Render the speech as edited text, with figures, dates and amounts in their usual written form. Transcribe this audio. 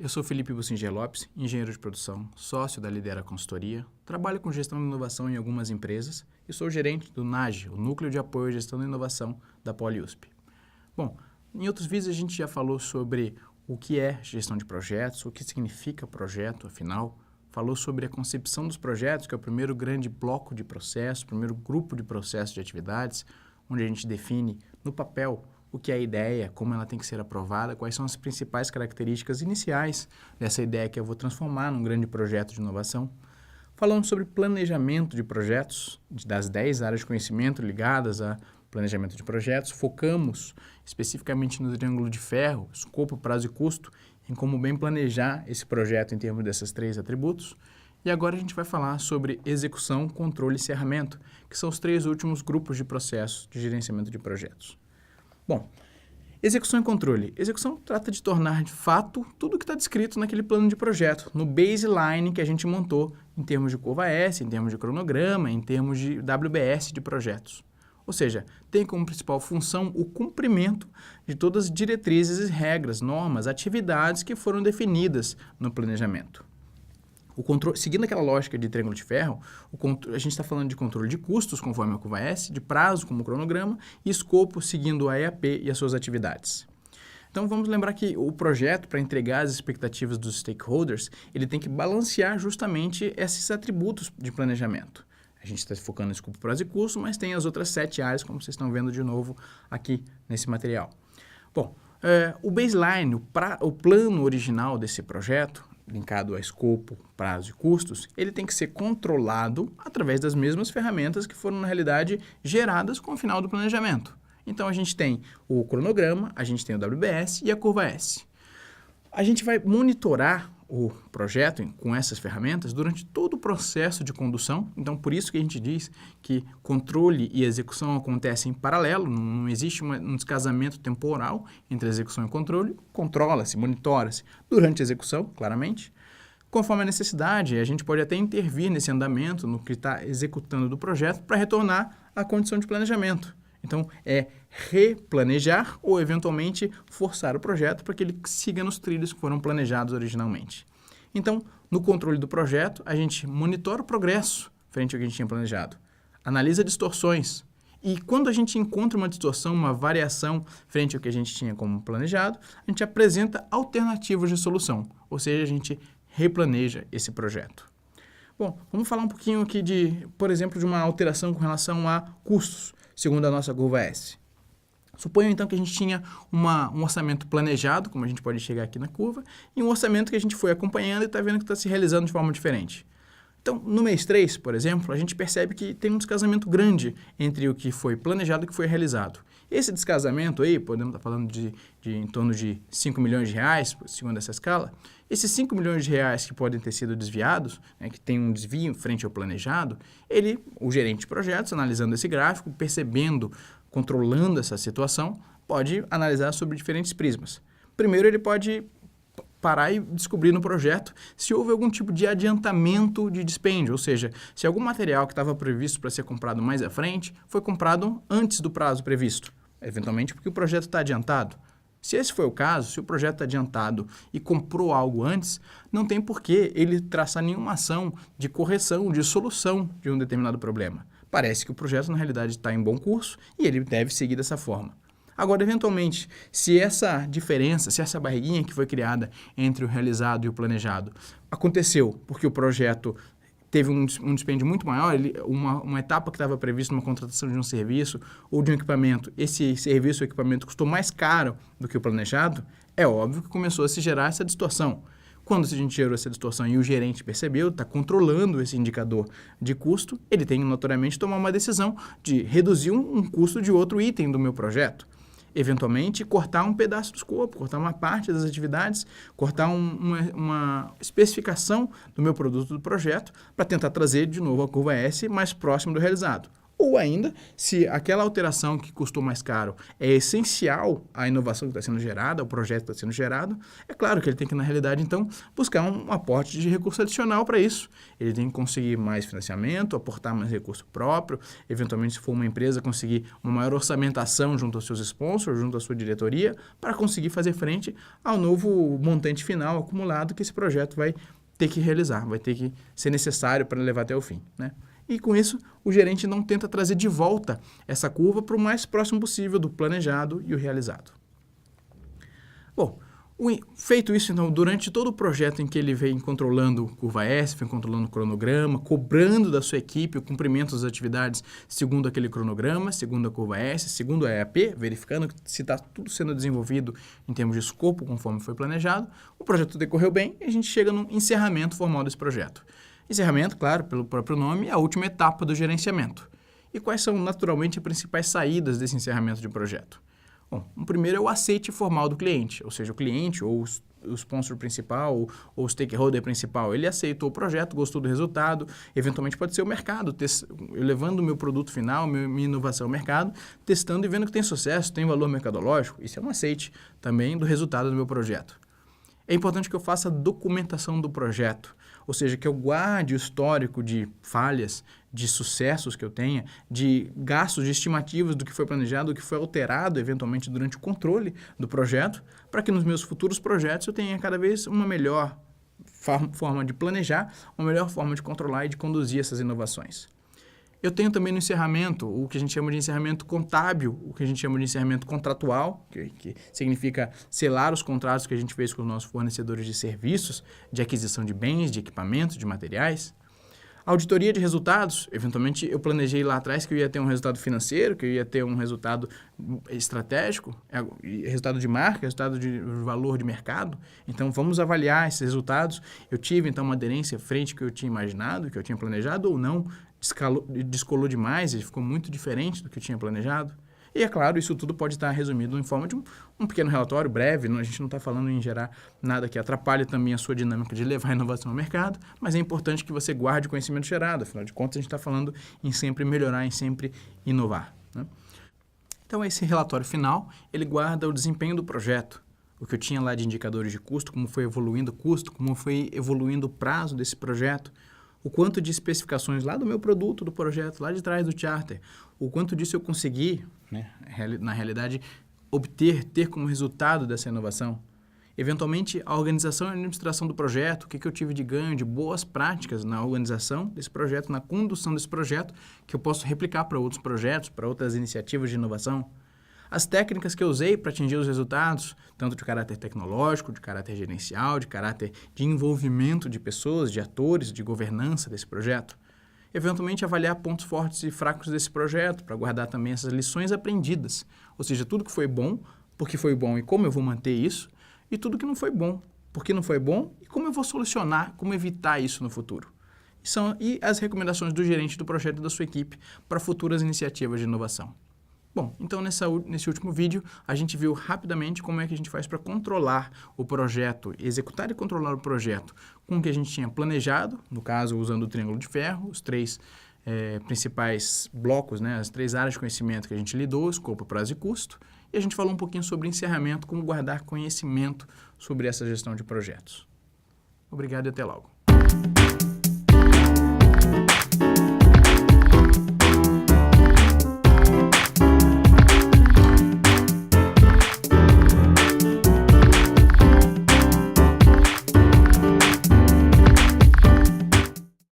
Eu sou Felipe Bussinger Lopes, engenheiro de produção, sócio da Lidera Consultoria, trabalho com gestão de inovação em algumas empresas e sou gerente do NAGE, o Núcleo de Apoio à Gestão da Inovação da PoliUSP. Bom, em outros vídeos a gente já falou sobre o que é gestão de projetos, o que significa projeto, afinal, falou sobre a concepção dos projetos, que é o primeiro grande bloco de processos, o primeiro grupo de processos de atividades, onde a gente define no papel o que é a ideia, como ela tem que ser aprovada, quais são as principais características iniciais dessa ideia que eu vou transformar num grande projeto de inovação. Falamos sobre planejamento de projetos, das 10 áreas de conhecimento ligadas a planejamento de projetos. Focamos especificamente no triângulo de ferro, escopo, prazo e custo, em como bem planejar esse projeto em termos desses 3 atributos. E agora a gente vai falar sobre execução, controle e encerramento, que são os 3 últimos grupos de processos de gerenciamento de projetos. Bom, execução e controle. Execução trata de tornar de fato tudo o que está descrito naquele plano de projeto, no baseline que a gente montou em termos de curva S, em termos de cronograma, em termos de WBS de projetos. Ou seja, tem como principal função o cumprimento de todas as diretrizes, regras, normas, atividades que foram definidas no planejamento. Seguindo aquela lógica de triângulo de ferro, a gente está falando de controle de custos, conforme a curva S, de prazo, como o cronograma, e escopo, seguindo a EAP e as suas atividades. Então, vamos lembrar que o projeto, para entregar as expectativas dos stakeholders, ele tem que balancear justamente esses atributos de planejamento. A gente está focando no escopo, prazo e custo, mas tem as outras 7 áreas, como vocês estão vendo de novo aqui nesse material. Bom, o baseline, o plano original desse projeto, linkado a escopo, prazo e custos, ele tem que ser controlado através das mesmas ferramentas que foram, na realidade, geradas com o final do planejamento. Então, a gente tem o cronograma, a gente tem o WBS e a curva S. A gente vai monitorar o projeto com essas ferramentas durante todo o processo de condução. Então, por isso que a gente diz que controle e execução acontecem em paralelo, não existe um descasamento temporal entre execução e controle. Controla-se, monitora-se durante a execução, claramente. Conforme a necessidade, a gente pode até intervir nesse andamento, no que está executando do projeto, para retornar à condição de planejamento. Então, é replanejar ou, eventualmente, forçar o projeto para que ele siga nos trilhos que foram planejados originalmente. Então, no controle do projeto, a gente monitora o progresso frente ao que a gente tinha planejado, analisa distorções e, quando a gente encontra uma distorção, uma variação frente ao que a gente tinha como planejado, a gente apresenta alternativas de solução, ou seja, a gente replaneja esse projeto. Bom, vamos falar um pouquinho aqui por exemplo, de uma alteração com relação a custos, segundo a nossa curva S. Suponha, então, que a gente tinha um orçamento planejado, como a gente pode chegar aqui na curva, e um orçamento que a gente foi acompanhando e está vendo que está se realizando de forma diferente. Então, no mês 3, por exemplo, a gente percebe que tem um descasamento grande entre o que foi planejado e o que foi realizado. Esse descasamento aí, podemos estar falando de em torno de 5 milhões de reais, segundo essa escala. Esses 5 milhões de reais que podem ter sido desviados, né, que tem um desvio frente ao planejado, o gerente de projetos, analisando esse gráfico, percebendo, controlando essa situação, pode analisar sobre diferentes prismas. Primeiro, ele pode parar e descobrir no projeto se houve algum tipo de adiantamento de dispêndio, ou seja, se algum material que estava previsto para ser comprado mais à frente foi comprado antes do prazo previsto, eventualmente porque o projeto está adiantado. Se esse foi o caso, se o projeto está adiantado e comprou algo antes, não tem por que ele traçar nenhuma ação de correção, de solução de um determinado problema. Parece que o projeto, na realidade, está em bom curso e ele deve seguir dessa forma. Agora, eventualmente, se essa diferença, se essa barriguinha que foi criada entre o realizado e o planejado aconteceu porque o projeto teve um dispêndio muito maior, uma etapa que estava prevista numa contratação de um serviço ou de um equipamento, esse serviço ou equipamento custou mais caro do que o planejado, é óbvio que começou a se gerar essa distorção. Quando a gente gerou essa distorção e o gerente percebeu, está controlando esse indicador de custo, ele tem, notoriamente, tomar uma decisão de reduzir um custo de outro item do meu projeto. Eventualmente, cortar um pedaço do escopo, cortar uma parte das atividades, cortar uma especificação do meu produto do projeto para tentar trazer de novo a curva S mais próximo do realizado. Ou ainda, se aquela alteração que custou mais caro é essencial à inovação que está sendo gerada, ao projeto que está sendo gerado, é claro que ele tem que, na realidade, então, buscar um aporte de recurso adicional para isso. Ele tem que conseguir mais financiamento, aportar mais recurso próprio, eventualmente, se for uma empresa, conseguir uma maior orçamentação junto aos seus sponsors, junto à sua diretoria, para conseguir fazer frente ao novo montante final acumulado que esse projeto vai ter que realizar, vai ter que ser necessário para levar até o fim, né? E com isso, o gerente não tenta trazer de volta essa curva para o mais próximo possível do planejado e o realizado. Bom, feito isso, então, durante todo o projeto em que ele vem controlando curva S, vem controlando o cronograma, cobrando da sua equipe o cumprimento das atividades segundo aquele cronograma, segundo a curva S, segundo a EAP, verificando se está tudo sendo desenvolvido em termos de escopo conforme foi planejado, o projeto decorreu bem e a gente chega no encerramento formal desse projeto. Encerramento, claro, pelo próprio nome, é a última etapa do gerenciamento. E quais são, naturalmente, as principais saídas desse encerramento de projeto? Bom, o primeiro é o aceite formal do cliente, ou seja, o cliente ou o sponsor principal ou o stakeholder principal, ele aceitou o projeto, gostou do resultado, eventualmente pode ser o mercado, eu levando o meu produto final, minha inovação ao mercado, testando e vendo que tem sucesso, tem valor mercadológico, isso é um aceite também do resultado do meu projeto. É importante que eu faça a documentação do projeto, ou seja, que eu guarde o histórico de falhas, de sucessos que eu tenha, de gastos, de estimativas do que foi planejado, do que foi alterado eventualmente durante o controle do projeto, para que nos meus futuros projetos eu tenha cada vez uma melhor forma de planejar, uma melhor forma de controlar e de conduzir essas inovações. Eu tenho também no encerramento o que a gente chama de encerramento contábil, o que a gente chama de encerramento contratual, que significa selar os contratos que a gente fez com os nossos fornecedores de serviços, de aquisição de bens, de equipamentos, de materiais. Auditoria de resultados, eventualmente eu planejei lá atrás que eu ia ter um resultado financeiro, que eu ia ter um resultado estratégico, resultado de marca, resultado de valor de mercado. Então, vamos avaliar esses resultados. Eu tive, então, uma aderência frente ao que eu tinha imaginado, que eu tinha planejado ou não, descolou demais e ficou muito diferente do que eu tinha planejado. E, é claro, isso tudo pode estar resumido em forma de um pequeno relatório breve, a gente não está falando em gerar nada que atrapalhe também a sua dinâmica de levar a inovação ao mercado, mas é importante que você guarde o conhecimento gerado, afinal de contas a gente está falando em sempre melhorar, em sempre inovar, né? Então, esse relatório final, ele guarda o desempenho do projeto, o que eu tinha lá de indicadores de custo, como foi evoluindo o custo, como foi evoluindo o prazo desse projeto, o quanto de especificações lá do meu produto, do projeto, lá de trás do charter, o quanto disso eu consegui, né, na realidade, ter como resultado dessa inovação. Eventualmente, a organização e a administração do projeto, o que eu tive de ganho, de boas práticas na organização desse projeto, na condução desse projeto, que eu posso replicar para outros projetos, para outras iniciativas de inovação. As técnicas que eu usei para atingir os resultados, tanto de caráter tecnológico, de caráter gerencial, de caráter de envolvimento de pessoas, de atores, de governança desse projeto. Eventualmente, avaliar pontos fortes e fracos desse projeto, para guardar também essas lições aprendidas. Ou seja, tudo que foi bom, porque foi bom e como eu vou manter isso, e tudo que não foi bom, porque não foi bom e como eu vou solucionar, como evitar isso no futuro. E as recomendações do gerente do projeto e da sua equipe para futuras iniciativas de inovação. Bom, então nesse último vídeo a gente viu rapidamente como é que a gente faz para controlar o projeto, executar e controlar o projeto com o que a gente tinha planejado, no caso usando o triângulo de ferro, os três principais blocos, né, as três áreas de conhecimento que a gente lidou, escopo, prazo e custo, e a gente falou um pouquinho sobre encerramento, como guardar conhecimento sobre essa gestão de projetos. Obrigado e até logo.